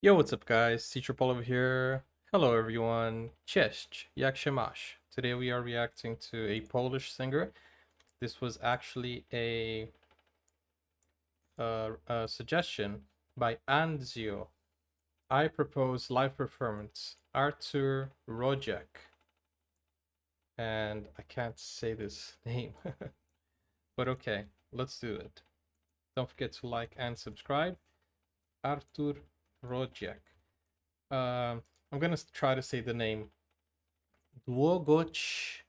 Yo, what's up guys? Teacher Paul over here. Hello everyone. Cześć, jak się masz? Today we are reacting to a Polish singer. This was actually a suggestion by Anzio. I propose live performance. Artur Rojek. And I can't say this name. But okay, let's do it. Don't forget to like and subscribe. Artur Rojek. I'm gonna try to say the name. Długość,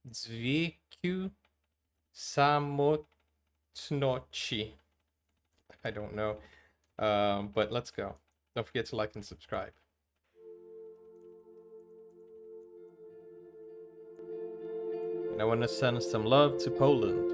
dźwięku, samotności. I don't know, but let's go. Don't forget to like and subscribe. And I want to send some love to Poland.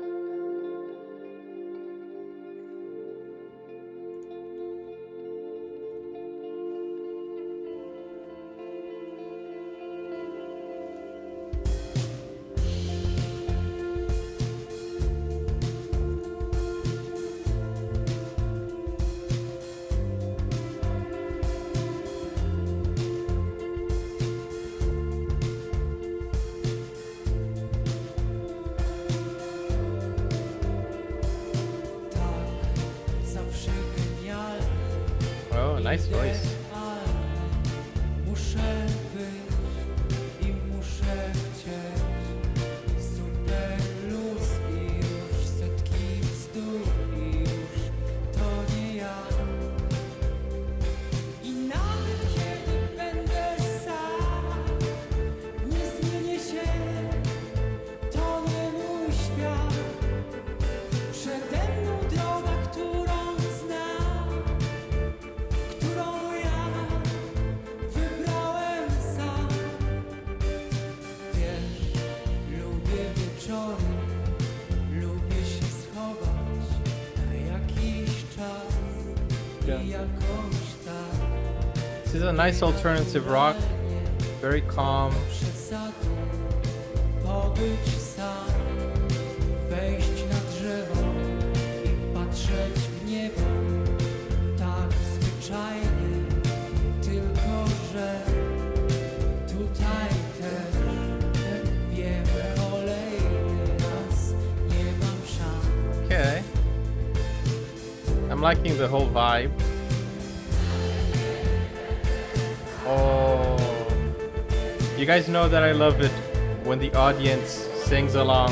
Oh, nice voice. Muszę być i muszę chcieć. Super luz i już setki bzdur i już to nie ja. I nawet kiedy będę sam, nie zmienię się, to nie mój świat. Przede mną droga, którą znam, którą ja wybrałem sam. Wiesz, lubię wieczory, lubię się schować na jakiś czas i jakoś tak. This is a nice alternative rock, very calm. Przesadą pobyć sam, wejść na drzewo i patrzeć w niebo. Tak zwyczajnie, tylko że tutaj też wiem, kolejny raz nie mam szans. Okay. I'm liking the whole vibe. Oh, you guys know that I love it when the audience sings along.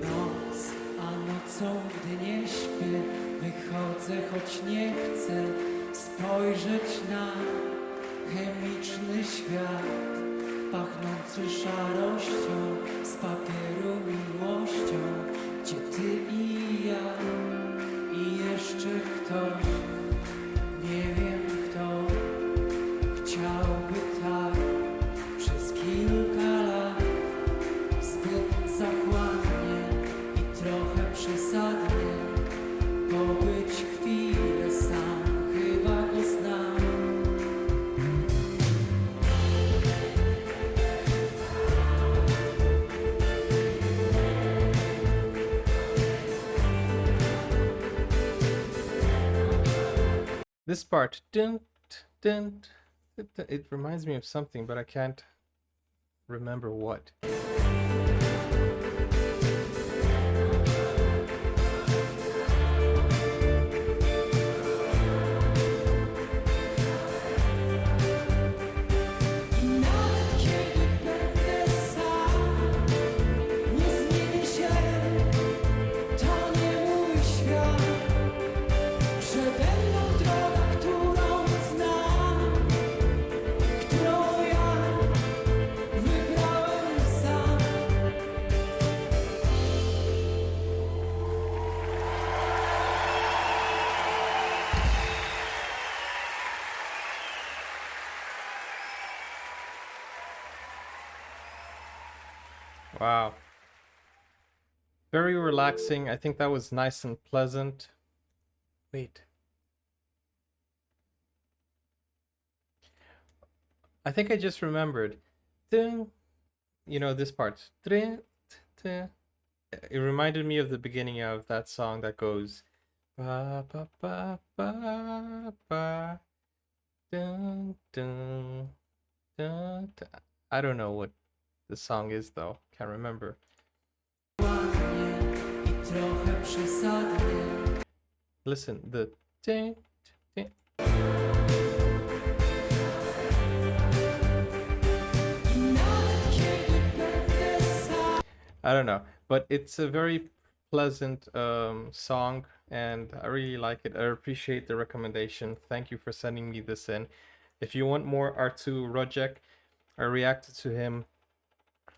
Noc, a nocą, gdy nie śpię, wychodzę, choć nie chcę spojrzeć na chemiczny świat, pachnący szarością, z papieru miłością, gdzie ty i ja i jeszcze ktoś, nie wiem kto, chciałby tak przez kilka lat. Zbyt zachłannie i trochę przesadnie pobyć chwilę sam, chyba go znam. This part, dun, dun, it reminds me of something, but I can't remember what. I nawet kiedy będę sam, nie zmienię się, to nie mój świat. Przede mną droga, którą znam, którą ja wybrałem sam. Wow. Very relaxing. I think that was nice and pleasant. Wait. I think I just remembered. Dun, you know this part. Dun, dun. It reminded me of the beginning of that song that goes ba ba ba ba ba dun dun dun. Dun. I don't know what the song is though. Can't remember. Trochę przesadnie. Listen, the ding, ding. I don't know, but it's a very pleasant song, and I really like it. I appreciate the recommendation. Thank you for sending me this in. If you want more Artur Rojek, I reacted to him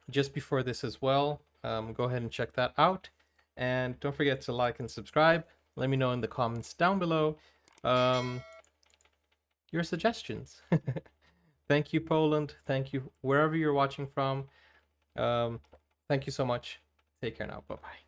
just before this as well. Go ahead and check that out. And don't forget to like and subscribe. Let me know in the comments down below your suggestions. Thank you, Poland. Thank you, wherever you're watching from. Thank you so much. Take care now. Bye-bye.